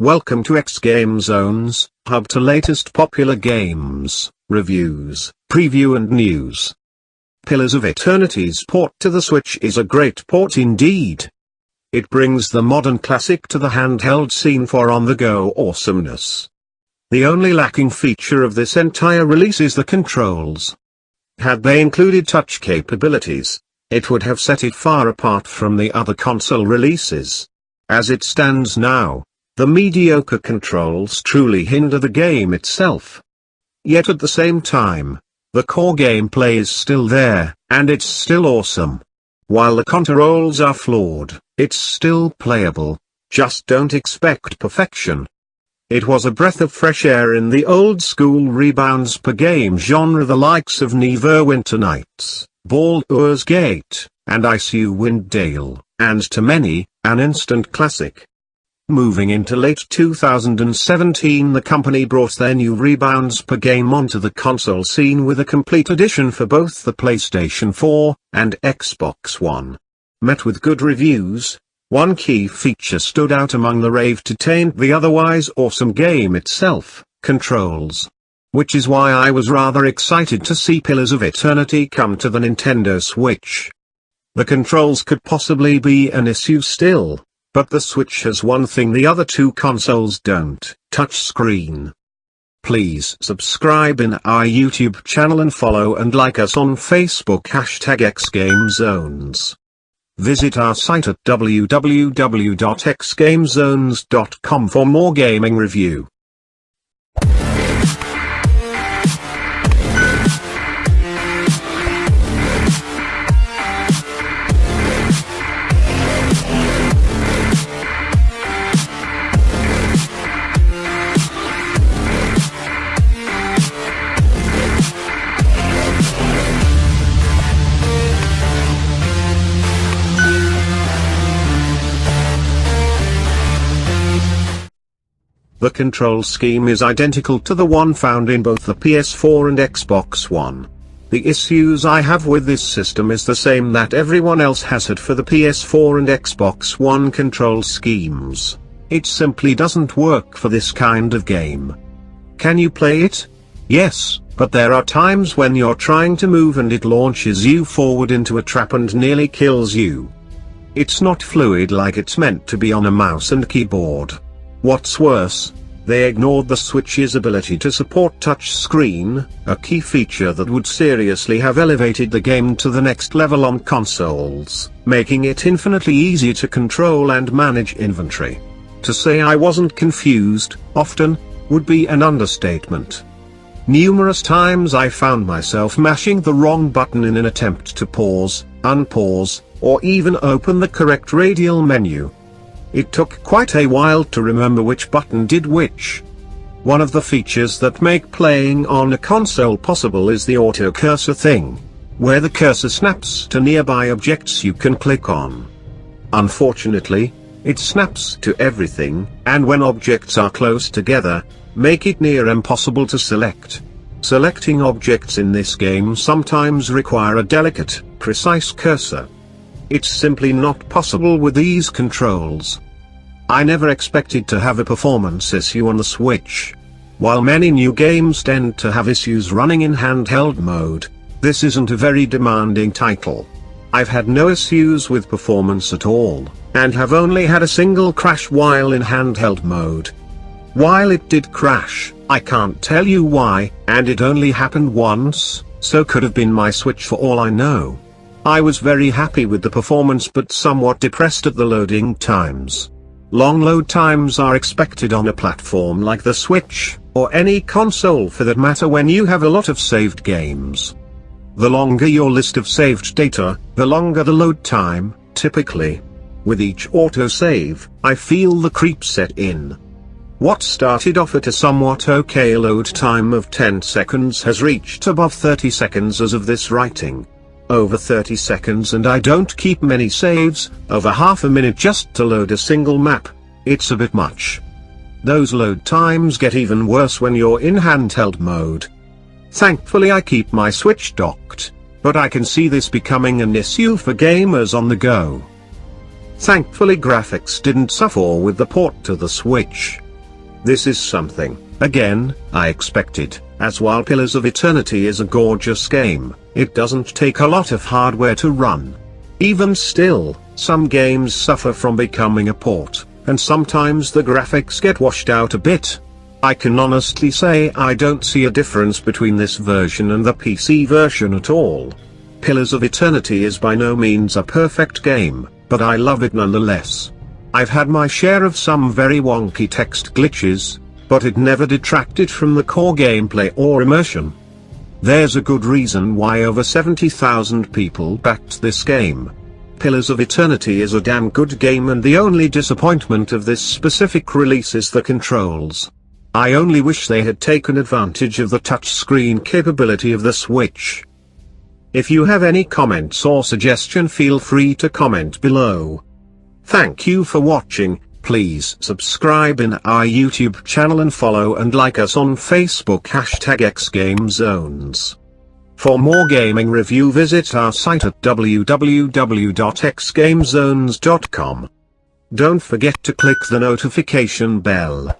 Welcome to xGameZones, hub to latest popular games, reviews, preview and news. Pillars of Eternity's port to the Switch is a great port indeed. It brings the modern classic to the handheld scene for on-the-go awesomeness. The only lacking feature of this entire release is the controls. Had they included touch capabilities, it would have set it far apart from the other console releases. As it stands now, the mediocre controls truly hinder the game itself. Yet at the same time, the core gameplay is still there, and it's still awesome. While the controls are flawed, it's still playable. Just don't expect perfection. It was a breath of fresh air in the old-school rebounds per game genre, the likes of Neverwinter Nights, Baldur's Gate, and Icewind Dale, and to many, an instant classic. Moving into late 2017, the company brought their new rebounds per game onto the console scene with a complete edition for both the PlayStation 4 and Xbox One. Met with good reviews, one key feature stood out among the rave to taint the otherwise awesome game itself: controls. Which is why I was rather excited to see Pillars of Eternity come to the Nintendo Switch. The controls could possibly be an issue still, but the Switch has one thing the other two consoles don't: touchscreen. Please subscribe in our YouTube channel and follow and like us on Facebook #xgamezones. Visit our site at www.xgamezones.com for more gaming review. The control scheme is identical to the one found in both the PS4 and Xbox One. The issues I have with this system is the same that everyone else has had for the PS4 and Xbox One control schemes. It simply doesn't work for this kind of game. Can you play it? Yes, but there are times when you're trying to move and it launches you forward into a trap and nearly kills you. It's not fluid like it's meant to be on a mouse and keyboard. What's worse, they ignored the Switch's ability to support touchscreen, a key feature that would seriously have elevated the game to the next level on consoles, making it infinitely easier to control and manage inventory. To say I wasn't confused, often, would be an understatement. Numerous times I found myself mashing the wrong button in an attempt to pause, unpause, or even open the correct radial menu. It took quite a while to remember which button did which. One of the features that make playing on a console possible is the auto cursor thing, where the cursor snaps to nearby objects you can click on. Unfortunately, it snaps to everything, and when objects are close together, make it near impossible to select. Selecting objects in this game sometimes require a delicate, precise cursor. It's simply not possible with these controls. I never expected to have a performance issue on the Switch. While many new games tend to have issues running in handheld mode, this isn't a very demanding title. I've had no issues with performance at all, and have only had a single crash while in handheld mode. While it did crash, I can't tell you why, and it only happened once, so could have been my Switch for all I know. I was very happy with the performance but somewhat depressed at the loading times. Long load times are expected on a platform like the Switch, or any console for that matter, when you have a lot of saved games. The longer your list of saved data, the longer the load time, typically. With each autosave, I feel the creep set in. What started off at a somewhat okay load time of 10 seconds has reached above 30 seconds as of this writing. Over 30 seconds, and I don't keep many saves, over half a minute just to load a single map. It's a bit much. Those load times get even worse when you're in handheld mode. Thankfully I keep my Switch docked, but I can see this becoming an issue for gamers on the go. Thankfully graphics didn't suffer with the port to the Switch. This is something, again, I expected, as while Pillars of Eternity is a gorgeous game, it doesn't take a lot of hardware to run. Even still, some games suffer from becoming a port, and sometimes the graphics get washed out a bit. I can honestly say I don't see a difference between this version and the PC version at all. Pillars of Eternity is by no means a perfect game, but I love it nonetheless. I've had my share of some very wonky text glitches, but it never detracted from the core gameplay or immersion. There's a good reason why over 70,000 people backed this game. Pillars of Eternity is a damn good game, and the only disappointment of this specific release is the controls. I only wish they had taken advantage of the touchscreen capability of the Switch. If you have any comments or suggestion, feel free to comment below. Thank you for watching. Please subscribe in our YouTube channel and follow and like us on Facebook #xGameZones. For more gaming review, visit our site at www.xgamezones.com. Don't forget to click the notification bell.